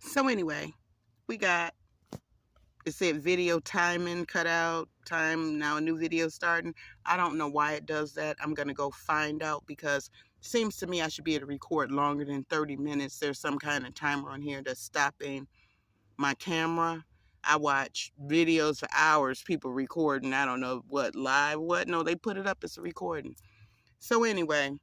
So anyway, we got, it said video timing cut out, time, now a new video starting. I don't know why it does that. I'm going to go find out because it seems to me I should be able to record longer than 30 minutes. There's some kind of timer on here that's stopping my camera. I watch videos for hours, people recording, I don't know what, live, what? No, they put it up as a recording. So anyway,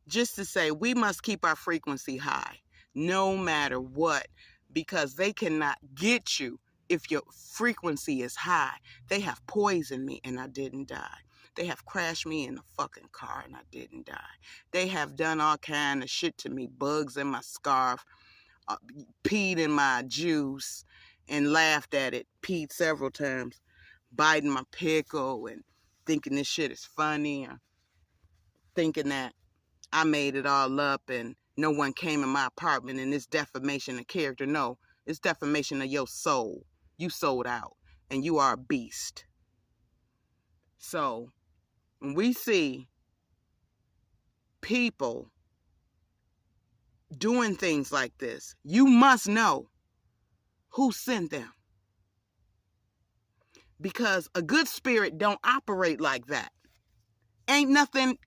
just to say, we must keep our frequency high, no matter what, because they cannot get you if your frequency is high. They have poisoned me and I didn't die. They have crashed me in a fucking car and I didn't die. They have done all kind of shit to me, bugs in my scarf, peed in my juice and laughed at it, peed several times, biting my pickle and thinking this shit is funny, or thinking that I made it all up and no one came in my apartment and it's defamation of character. No, it's defamation of your soul. You sold out and you are a beast. So when we see people doing things like this, you must know who sent them. Because a good spirit don't operate like that. Ain't nothing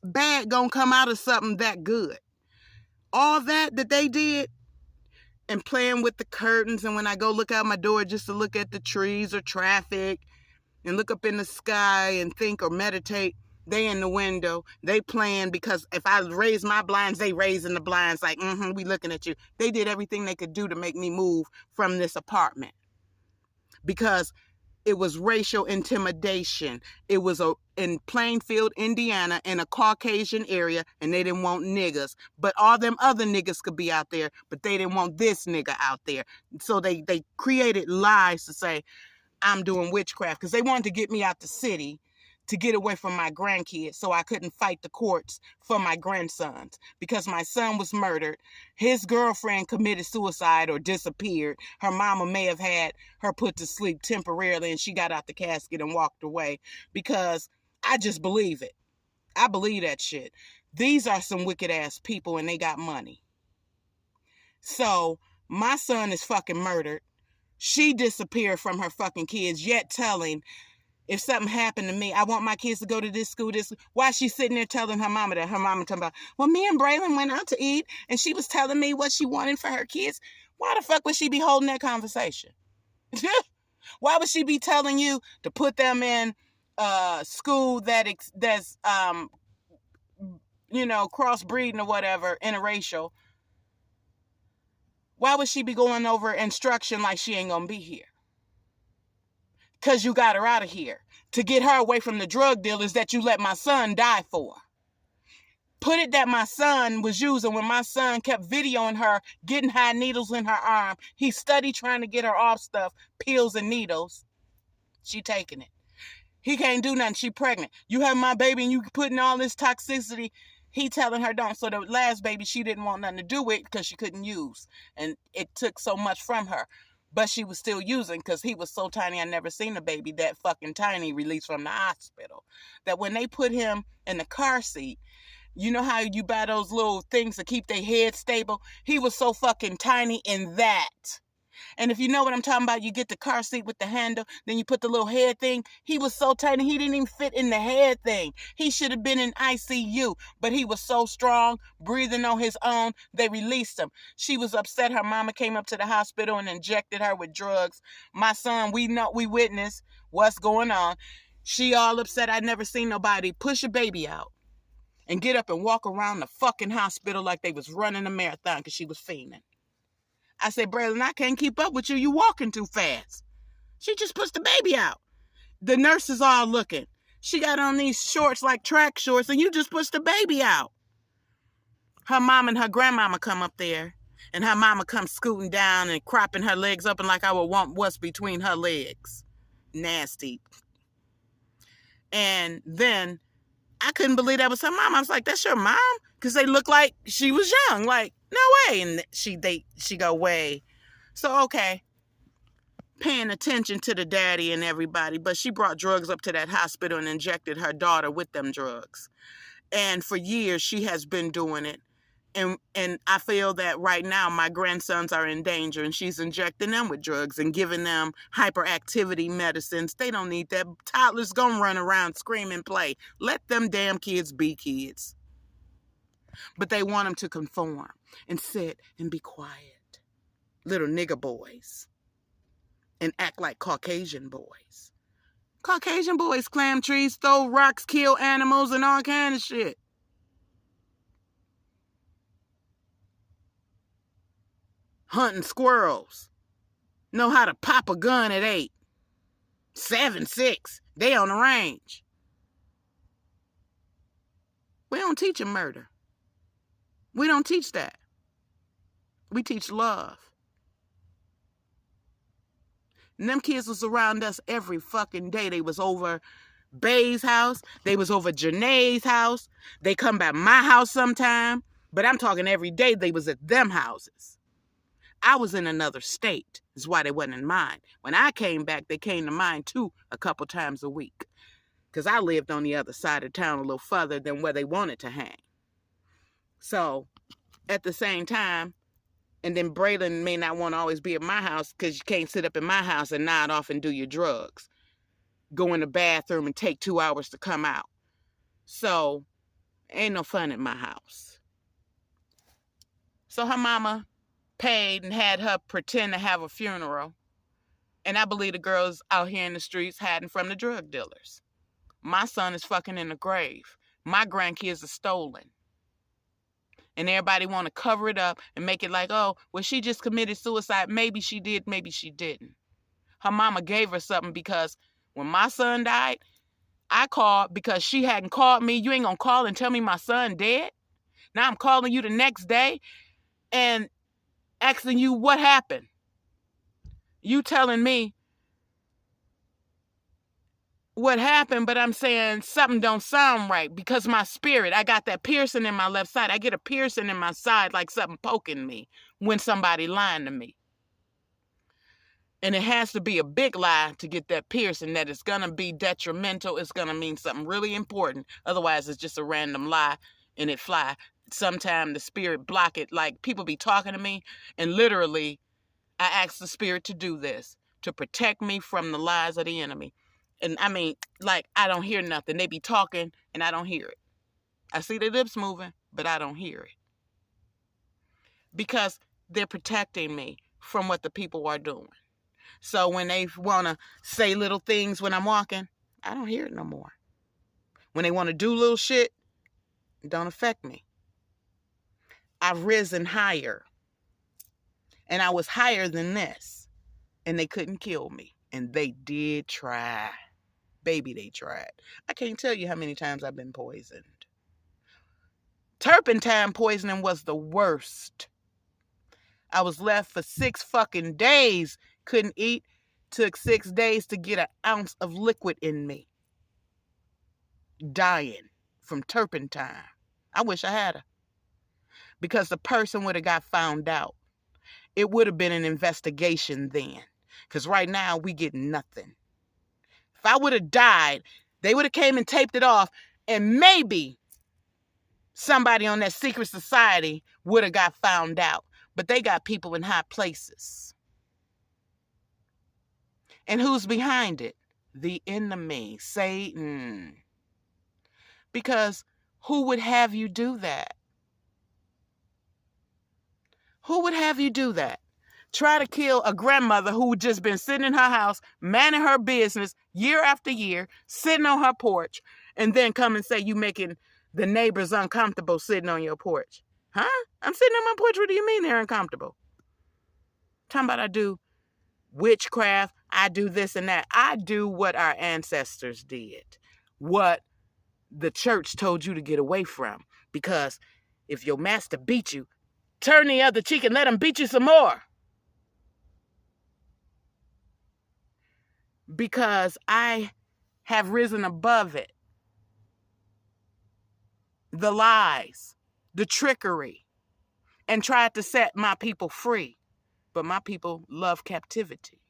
bad gonna come out of something that good. All that they did, and playing with the curtains, and when I go look out my door just to look at the trees or traffic and look up in the sky and think or meditate, they in the window, they playing, because if I raise my blinds, they raising the blinds like, we looking at you. They did everything they could do to make me move from this apartment because it was racial intimidation. It was in Plainfield, Indiana, in a Caucasian area, and they didn't want niggas. But all them other niggas could be out there, but they didn't want this nigga out there. So they created lies to say I'm doing witchcraft because they wanted to get me out the city to get away from my grandkids so I couldn't fight the courts for my grandsons. Because my son was murdered. His girlfriend committed suicide or disappeared. Her mama may have had her put to sleep temporarily and she got out the casket and walked away. Because I just believe it. I believe that shit. These are some wicked ass people and they got money. So my son is fucking murdered. She disappeared from her fucking kids, yet telling, if something happened to me, I want my kids to go to this school. Why she's sitting there telling her mama that? Her mama talking about, well, me and Braylon went out to eat and she was telling me what she wanted for her kids. Why the fuck would she be holding that conversation? Why would she be telling you to put them in school that's crossbreeding or whatever, interracial? Why would she be going over instruction like she ain't gonna be here? Because you got her out of here to get her away from the drug dealers that you let my son die for. Put it that my son was using when my son kept videoing her getting high needles in her arm. He studied trying to get her off stuff, pills and needles. She taking it. He can't do nothing. She pregnant. You have my baby and you putting all this toxicity. He telling her don't. So the last baby she didn't want nothing to do with because she couldn't use. And it took so much from her. But she was still using because he was so tiny. I never seen a baby that fucking tiny released from the hospital. That when they put him in the car seat, you know how you buy those little things to keep their head stable? He was so fucking tiny in that. And if you know what I'm talking about, you get the car seat with the handle, then you put the little head thing. He was so tiny, he didn't even fit in the head thing. He should have been in ICU, but he was so strong, breathing on his own, they released him. She was upset. Her mama came up to the hospital and injected her with drugs. My son, we witnessed what's going on. She all upset. I'd never seen nobody push a baby out and get up and walk around the fucking hospital like they was running a marathon because she was fiending. I said, Braylon, I can't keep up with you. You walking too fast. She just pushed the baby out. The nurses all looking. She got on these shorts like track shorts and you just pushed the baby out. Her mom and her grandmama come up there and her mama comes scooting down and cropping her legs up and like I would want what's between her legs. Nasty. And then I couldn't believe that was her mom. I was like, that's your mom? Because they look like she was young. Like, no way. And she go, way. So, okay. Paying attention to the daddy and everybody. But she brought drugs up to that hospital and injected her daughter with them drugs. And for years, she has been doing it. And I feel that right now my grandsons are in danger, and she's injecting them with drugs and giving them hyperactivity medicines. They don't need that. Toddlers gonna run around, scream and play. Let them damn kids be kids. But they want them to conform and sit and be quiet. Little nigger boys. And act like Caucasian boys. Caucasian boys climb trees, throw rocks, kill animals, and all kind of shit. Hunting squirrels. Know how to pop a gun at 8. 7, 6. They on the range. We don't teach them murder. We don't teach that. We teach love. And them kids was around us every fucking day. They was over Bay's house. They was over Janae's house. They come by my house sometime. But I'm talking every day they was at them houses. I was in another state. That's why they wasn't in mine. When I came back, they came to mine too a couple times a week. Because I lived on the other side of town a little further than where they wanted to hang. So, at the same time, and then Braylon may not want to always be at my house because you can't sit up in my house and nod off and do your drugs. Go in the bathroom and take 2 hours to come out. So, ain't no fun at my house. So her mama paid and had her pretend to have a funeral. And I believe the girls out here in the streets hiding from the drug dealers. My son is fucking in the grave. My grandkids are stolen. And everybody want to cover it up and make it like, oh, well, she just committed suicide. Maybe she did, maybe she didn't. Her mama gave her something because when my son died, I called because she hadn't called me. You ain't going to call and tell me my son dead? Now I'm calling you the next day and asking you what happened. You telling me what happened, but I'm saying something don't sound right because my spirit, I got that piercing in my left side. I get a piercing in my side like something poking me when somebody lying to me. And it has to be a big lie to get that piercing that it's going to be detrimental. It's going to mean something really important. Otherwise, it's just a random lie and it fly. Sometimes the spirit block it. Like people be talking to me and literally I ask the spirit to do this, to protect me from the lies of the enemy. And I mean, like, I don't hear nothing. They be talking and I don't hear it. I see their lips moving, but I don't hear it. Because they're protecting me from what the people are doing. So when they want to say little things when I'm walking, I don't hear it no more. When they want to do little shit, it don't affect me. I've risen higher. And I was higher than this. And they couldn't kill me. And they did try. Baby, they tried. I can't tell you how many times I've been poisoned. Turpentine poisoning was the worst. I was left for 6 fucking days. Couldn't eat. Took 6 days to get an ounce of liquid in me. Dying from turpentine. I wish I had her. Because the person would have got found out. It would have been an investigation then. Because right now, we get nothing. If I would have died, they would have came and taped it off. And maybe somebody on that secret society would have got found out. But they got people in high places. And who's behind it? The enemy, Satan. Because who would have you do that? Who would have you do that? Try to kill a grandmother who just been sitting in her house, manning her business year after year, sitting on her porch, and then come and say you making the neighbors uncomfortable sitting on your porch. Huh? I'm sitting on my porch. What do you mean they're uncomfortable? Talking about I do witchcraft, I do this and that. I do what our ancestors did. What the church told you to get away from. Because if your master beat you, turn the other cheek and let him beat you some more. Because I have risen above it. The lies, the trickery, and tried to set my people free. But my people love captivity.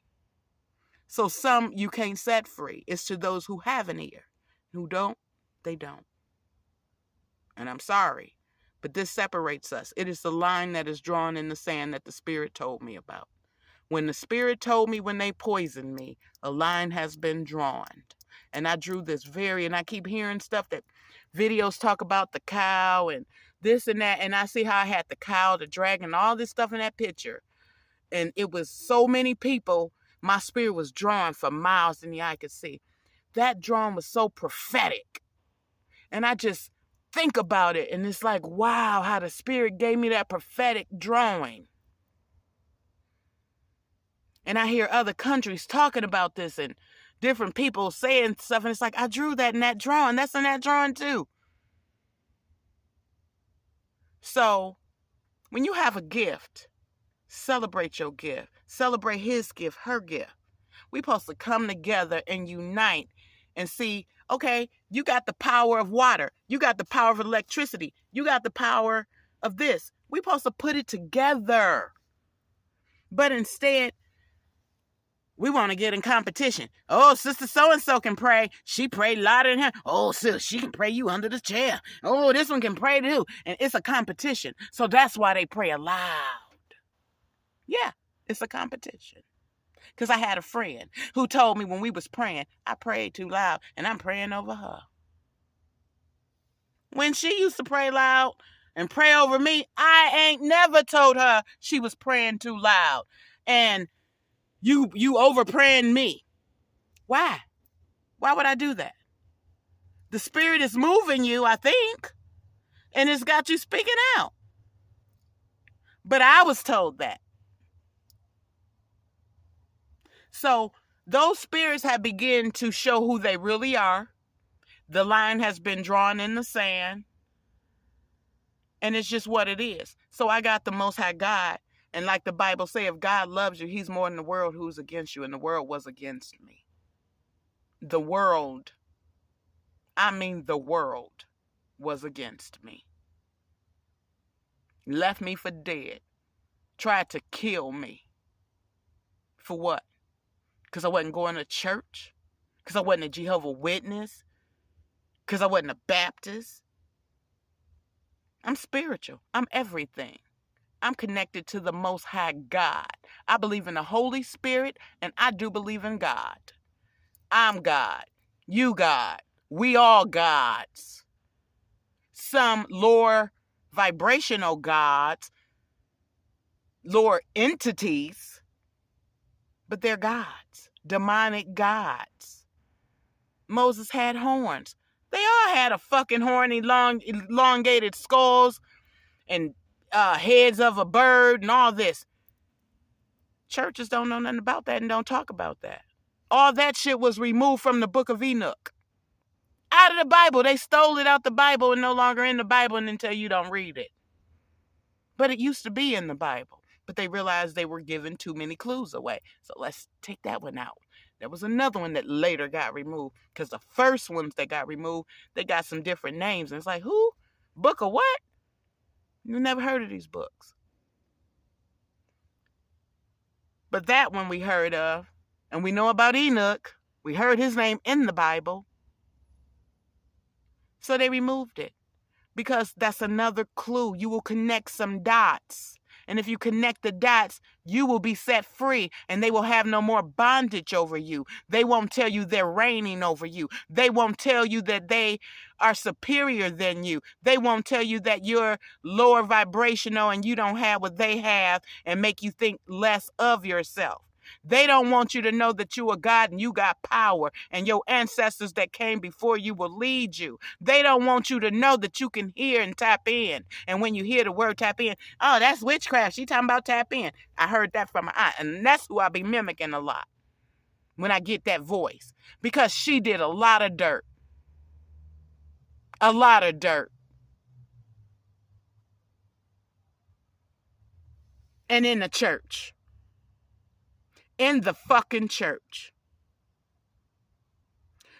So some you can't set free. It's to those who have an ear. Who don't, they don't. And I'm sorry. But this separates us. It is the line that is drawn in the sand that the Spirit told me about. When the Spirit told me when they poisoned me, a line has been drawn. And I drew this and I keep hearing stuff that videos talk about the cow and this and that. And I see how I had the cow, the dragon, all this stuff in that picture. And it was so many people, my spirit was drawn for miles and the eye could see. That drawing was so prophetic. And I just think about it, and it's like, wow, how the Spirit gave me that prophetic drawing. And I hear other countries talking about this and different people saying stuff, and it's like, I drew that in that drawing. That's in that drawing too. So when you have a gift, celebrate your gift. Celebrate his gift, her gift. We're supposed to come together and unite and see, okay, you got the power of water. You got the power of electricity. You got the power of this. We're supposed to put it together. But instead, we want to get in competition. Oh, sister so-and-so can pray. She prayed louder than her. Oh, sis, she can pray you under the chair. Oh, this one can pray too. And it's a competition. So that's why they pray aloud. Yeah, it's a competition. Because I had a friend who told me when we was praying, I prayed too loud and I'm praying over her. When she used to pray loud and pray over me, I ain't never told her she was praying too loud. And you over praying me. Why? Why would I do that? The Spirit is moving you, I think, and it's got you speaking out. But I was told that. So those spirits have begun to show who they really are. The line has been drawn in the sand. And it's just what it is. So I got the Most High God. And like the Bible says, if God loves you, he's more than the world who's against you. And the world was against me. The world, the world was against me. Left me for dead. Tried to kill me. For what? Because I wasn't going to church? Because I wasn't a Jehovah's Witness? Because I wasn't a Baptist? I'm spiritual. I'm everything. I'm connected to the Most High God. I believe in the Holy Spirit, and I do believe in God. I'm God. You God. We all gods. Some lower vibrational gods, lower entities, but they're gods, demonic gods. Moses had horns. They all had a fucking horny, elongated skulls and heads of a bird and all this. Churches don't know nothing about that and don't talk about that. All that shit was removed from the book of Enoch. Out of the Bible. They stole it out the Bible and no longer in the Bible until you don't read it. But it used to be in the Bible. But they realized they were giving too many clues away. So let's take that one out. There was another one that later got removed. Because the first ones that got removed, they got some different names. And it's like, who? Book of what? You never heard of these books. But that one we heard of. And we know about Enoch. We heard his name in the Bible. So they removed it. Because that's another clue. You will connect some dots. And if you connect the dots, you will be set free and they will have no more bondage over you. They won't tell you they're reigning over you. They won't tell you that they are superior than you. They won't tell you that you're lower vibrational and you don't have what they have and make you think less of yourself. They don't want you to know that you are God and you got power and your ancestors that came before you will lead you. They don't want you to know that you can hear and tap in. And when you hear the word tap in, oh, that's witchcraft. She talking about tap in. I heard that from my aunt. And that's who I be mimicking a lot when I get that voice. Because she did a lot of dirt. A lot of dirt. And in the church. In the fucking church.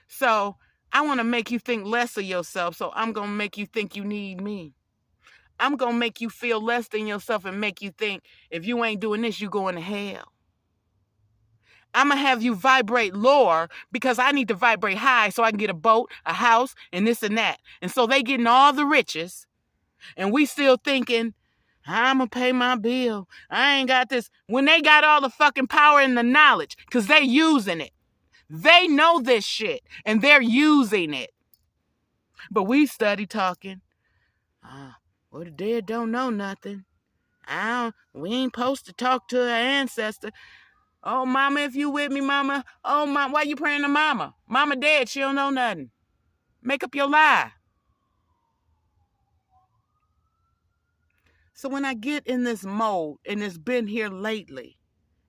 So I want to make you think less of yourself. So I'm going to make you think you need me. I'm going to make you feel less than yourself and make you think if you ain't doing this, you going to hell. I'm going to have you vibrate lower because I need to vibrate high so I can get a boat, a house, and this and that. And so they getting all the riches And we still thinking, I'm going to pay my bill. I ain't got this. When they got all the fucking power and the knowledge, because they using it. They know this shit, and they're using it. But we study talking. Well, the dead don't know nothing. We ain't supposed to talk to our ancestor. Oh, mama, if you with me, mama. Oh, mama, why you praying to mama? Mama dead, she don't know nothing. Make up your lie. So when I get in this mode, and it's been here lately,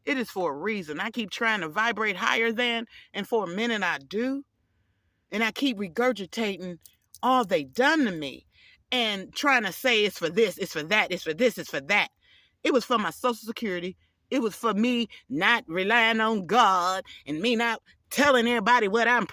it is for a reason. I keep trying to vibrate higher than, and for a minute I do. And I keep regurgitating all they done to me and trying to say it's for this, it's for that, it's for this, it's for that. It was for my Social Security. It was for me not relying on God and me not telling everybody what I'm